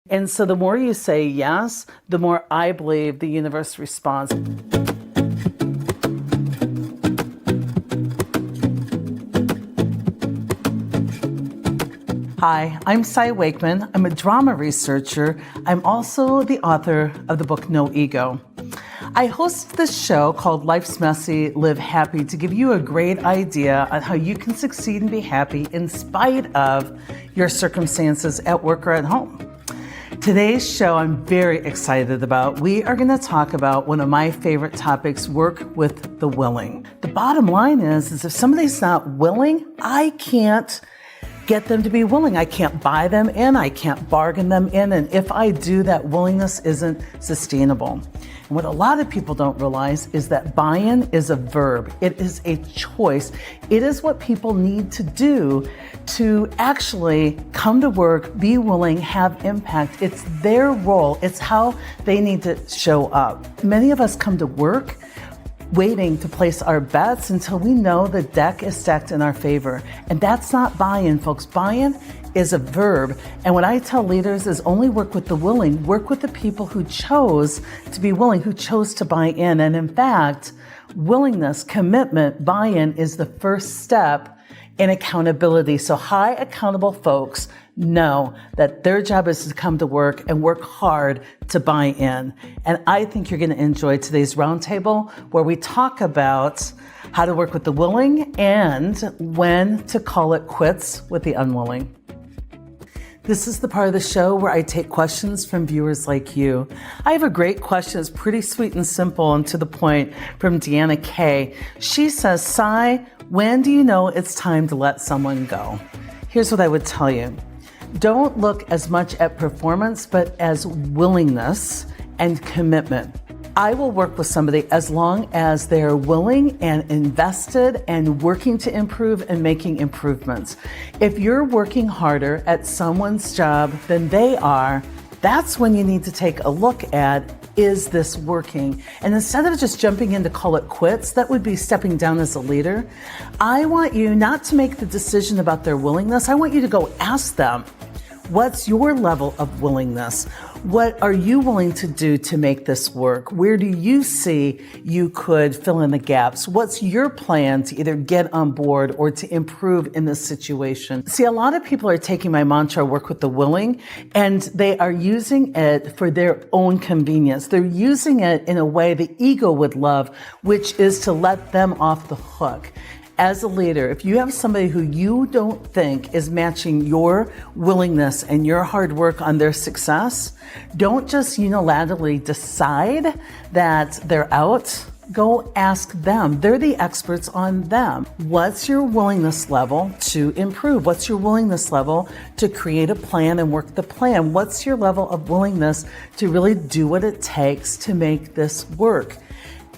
And so the more you say yes, the more I believe the universe responds. Hi, I'm Wakeman. I'm a drama researcher. I'm also the author of the book No Ego. I host this show called Life's Messy, Live Happy to give you a great idea on how you can succeed and be happy in spite of your circumstances at work or at home. Today's show I'm very excited about. We are going to talk about one of my favorite topics, work with the willing. The bottom line is if somebody's not willing, I can't get them to be willing. I can't buy them in. I can't bargain them in. And if I do, that willingness isn't sustainable. And what a lot of people don't realize is that buy-in is a verb. It is a choice. It is what people need to do to actually come to work, be willing, have impact. It's their role. It's how they need to show up. Many of us come to work waiting to place our bets until we know the deck is stacked in our favor. And that's not buy-in, folks. Buy-in is a verb. And what I tell leaders is only work with the willing, work with the people who chose to be willing, who chose to buy in. And in fact, willingness, commitment, buy-in is the first step in accountability. So high accountable folks know that their job is to come to work and work hard to buy in. And I think you're going to enjoy today's roundtable where we talk about how to work with the willing and when to call it quits with the unwilling. This is the part of the show where I take questions from viewers like you. I have a great question. It's pretty sweet and simple and to the point from Deanna K. She says, Cy, when do you know it's time to let someone go? Here's what I would tell you. Don't look as much at performance, but as willingness and commitment. I will work with somebody as long as they're willing and invested and working to improve and making improvements. If you're working harder at someone's job than they are, that's when you need to take a look at, is this working? And instead of just jumping in to call it quits, that would be stepping down as a leader. I want you not to make the decision about their willingness. I want you to go ask them, what's your level of willingness? What are you willing to do to make this work? Where do you see you could fill in the gaps? What's your plan to either get on board or to improve in this situation? See, a lot of people are taking my mantra, work with the willing, and they are using it for their own convenience. They're using it in a way the ego would love, which is to let them off the hook. As a leader, if you have somebody who you don't think is matching your willingness and your hard work on their success, don't just unilaterally decide that they're out. Go ask them. They're the experts on them. What's your willingness level to improve? What's your willingness level to create a plan and work the plan? What's your level of willingness to really do what it takes to make this work?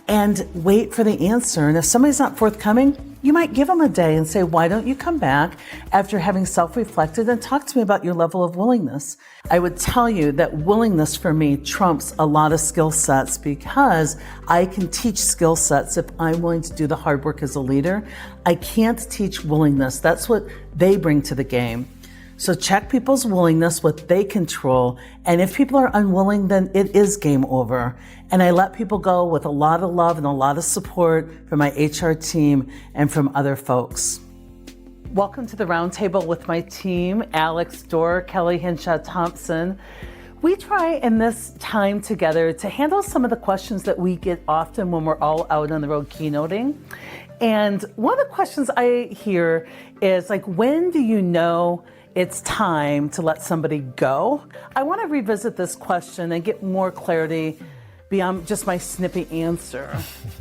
And wait for the answer. And if somebody's not forthcoming, you might give them a day and say, why don't you come back after having self-reflected and talk to me about your level of willingness? I would tell you that willingness for me trumps a lot of skill sets because I can teach skill sets if I'm willing to do the hard work as a leader. I can't teach willingness. That's what they bring to the game. So check people's willingness, what they control. And if people are unwilling, then it is game over. And I let people go with a lot of love and a lot of support from my HR team and from other folks. Welcome to the roundtable with my team, Alex Dorr, Kelly Hinshaw Thompson. We try in this time together to handle some of the questions that we get often when we're all out on the road keynoting. And one of the questions I hear is like, when do you know it's time to let somebody go? I want to revisit this question and get more clarity beyond just my snippy answer.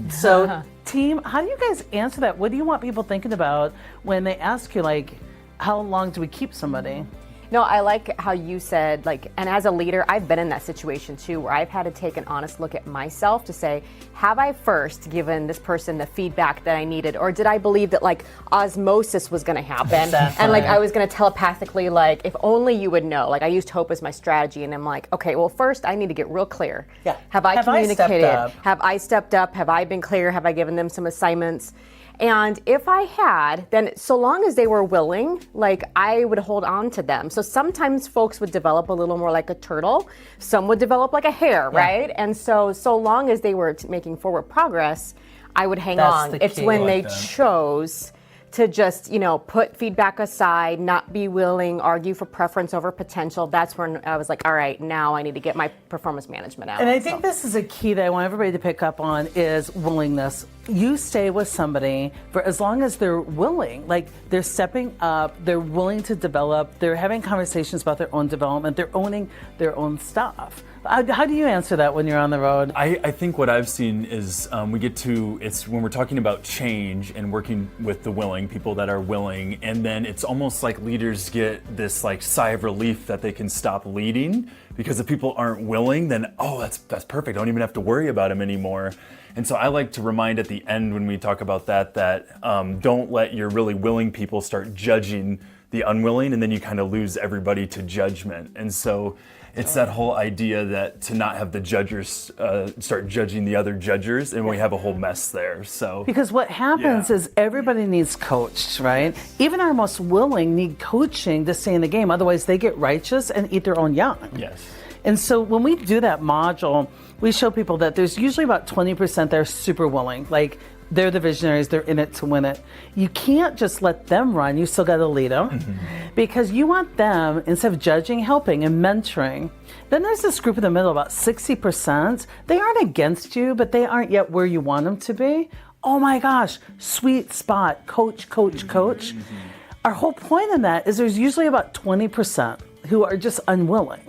So team, how do you guys answer that? What do you want people thinking about when they ask you, like, how long do we keep somebody? No, I like how you said, like, and as a leader, I've been in that situation too, where I've had to take an honest look at myself to say, have I first given this person the feedback that I needed? Or did I believe that like osmosis was going to happen? Exactly. And like I was going to telepathically, like, if only you would know. Like I used hope as my strategy, and I'm like, okay, well, first I need to get real clear. Yeah. Have I communicated? Have I stepped up? Have I been clear? Have I given them some assignments? And if I had, then so long as they were willing, like I would hold on to them. So sometimes folks would develop a little more like a turtle. Some would develop like a hare, right? And so long as they were making forward progress, I would hang on. It's when they chose to just, put feedback aside, not be willing, argue for preference over potential. That's when I was like, all right, now I need to get my performance management out. And I think this is a key that I want everybody to pick up on is willingness. You stay with somebody for as long as they're willing, like they're stepping up, they're willing to develop, they're having conversations about their own development, they're owning their own stuff. How do you answer that when you're on the road? I think what I've seen is it's when we're talking about change and working with the willing, people that are willing, and then it's almost like leaders get this like sigh of relief that they can stop leading, because if people aren't willing, then, that's perfect. I don't even have to worry about them anymore. And so I like to remind at the end when we talk about that don't let your really willing people start judging the unwilling, and then you kind of lose everybody to judgment. And so it's that whole idea that to not have the judges start judging the other judges, and we have a whole mess there. So because what happens is everybody needs coached, right? Even our most willing need coaching to stay in the game. Otherwise, they get righteous and eat their own young. Yes. And so when we do that module, we show people that there's usually about 20% that are super willing, like they're the visionaries, they're in it to win it. You can't just let them run, you still gotta lead them, because you want them, instead of judging, helping and mentoring. Then there's this group in the middle, about 60%, they aren't against you, but they aren't yet where you want them to be. Oh my gosh, sweet spot, coach. Our whole point in that is there's usually about 20% who are just unwilling.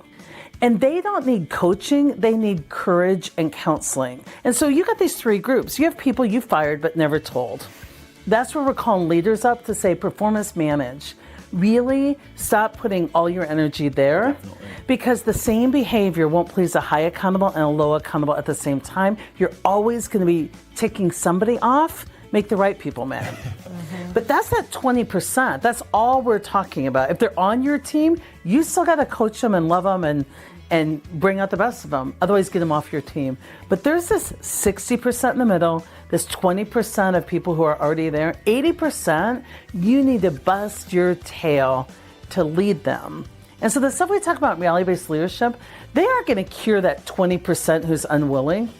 And they don't need coaching, they need courage and counseling. And so you got these three groups. You have people you fired but never told. That's where we're calling leaders up to say performance manage. Really stop putting all your energy there. Definitely. Because the same behavior won't please a high accountable and a low accountable at the same time. You're always gonna be ticking somebody off, make the right people mad. But that's that 20%. That's all we're talking about. If they're on your team, you still got to coach them and love them and bring out the best of them. Otherwise, get them off your team. But there's this 60% in the middle, this 20% of people who are already there. 80%, you need to bust your tail to lead them. And so the stuff we talk about in reality-based leadership, they aren't going to cure that 20% who's unwilling.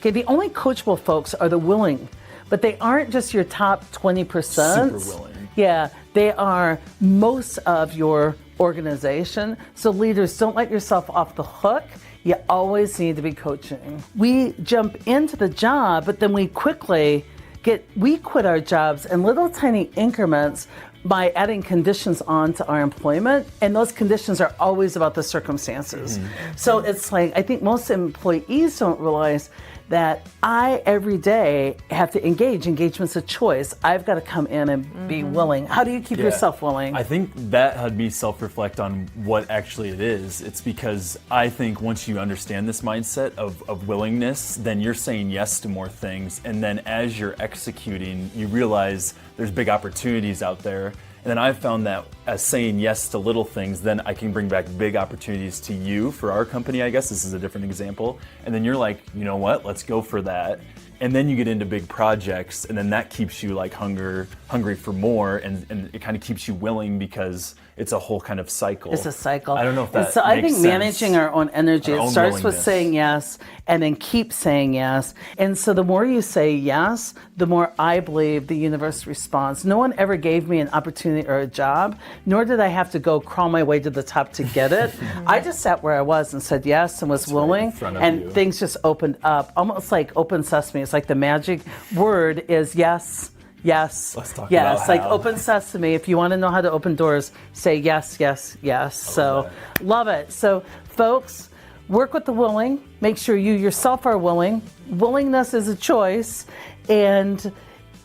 Okay, the only coachable folks are the willing. But they aren't just your top 20%. Super willing. Yeah, they are most of your organization. So leaders, don't let yourself off the hook. You always need to be coaching. We jump into the job, but then we quickly quit our jobs in little tiny increments by adding conditions onto our employment, and those conditions are always about the circumstances. So it's like, I think most employees don't realize that I, every day, have to engage. Engagement's a choice. I've got to come in and be willing. How do you keep yourself willing? I think that had me self-reflect on what actually it is. It's because I think once you understand this mindset of willingness, then you're saying yes to more things. And then as you're executing, you realize there's big opportunities out there. And then I've found that as saying yes to little things, then I can bring back big opportunities to you for our company, I guess. This is a different example. And then you're like, you know what, let's go for that. And then you get into big projects, and then that keeps you like hungry for more, and it kind of keeps you willing because it's a whole kind of cycle. It's a cycle. I don't know if that so I makes think sense. Managing our own energy, it starts with saying yes and then keep saying yes. And so the more you say yes, the more I believe the universe responds. No one ever gave me an opportunity or a job, nor did I have to go crawl my way to the top to get it. I just sat where I was and said yes and was willing, and things just opened up, almost like open sesame. It's like the magic word is yes. Yes. Let's talk yes. about Like how. open sesame. If you want to know how to open doors, say yes, yes, yes. So love it. So folks, work with the willing. Make sure you yourself are willing. Willingness is a choice. And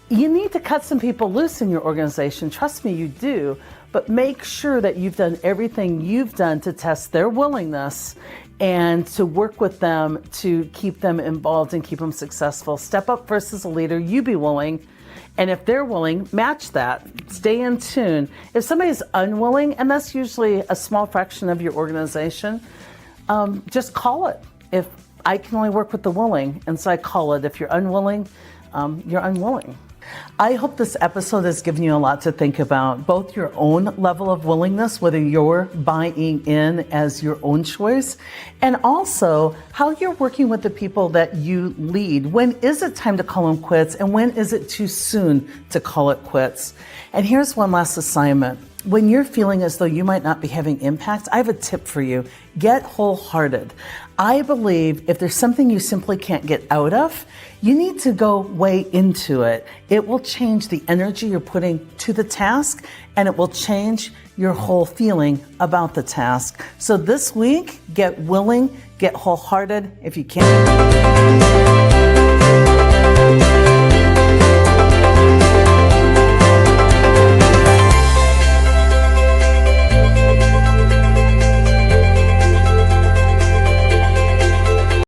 you need to cut some people loose in your organization. Trust me, you do. But make sure that you've done everything you've done to test their willingness and to work with them to keep them involved and keep them successful. Step up first as a leader. You be willing. And if they're willing, match that. Stay in tune. If somebody's unwilling, and that's usually a small fraction of your organization, just call it. If I can only work with the willing, and so I call it. If you're unwilling, you're unwilling. I hope this episode has given you a lot to think about, both your own level of willingness, whether you're buying in as your own choice, and also how you're working with the people that you lead. When is it time to call them quits, and when is it too soon to call it quits? And here's one last assignment. When you're feeling as though you might not be having impact, I have a tip for you. Get wholehearted. I believe if there's something you simply can't get out of, you need to go way into it. It will change the energy you're putting to the task, and it will change your whole feeling about the task. So this week, get willing, get wholehearted. If you can't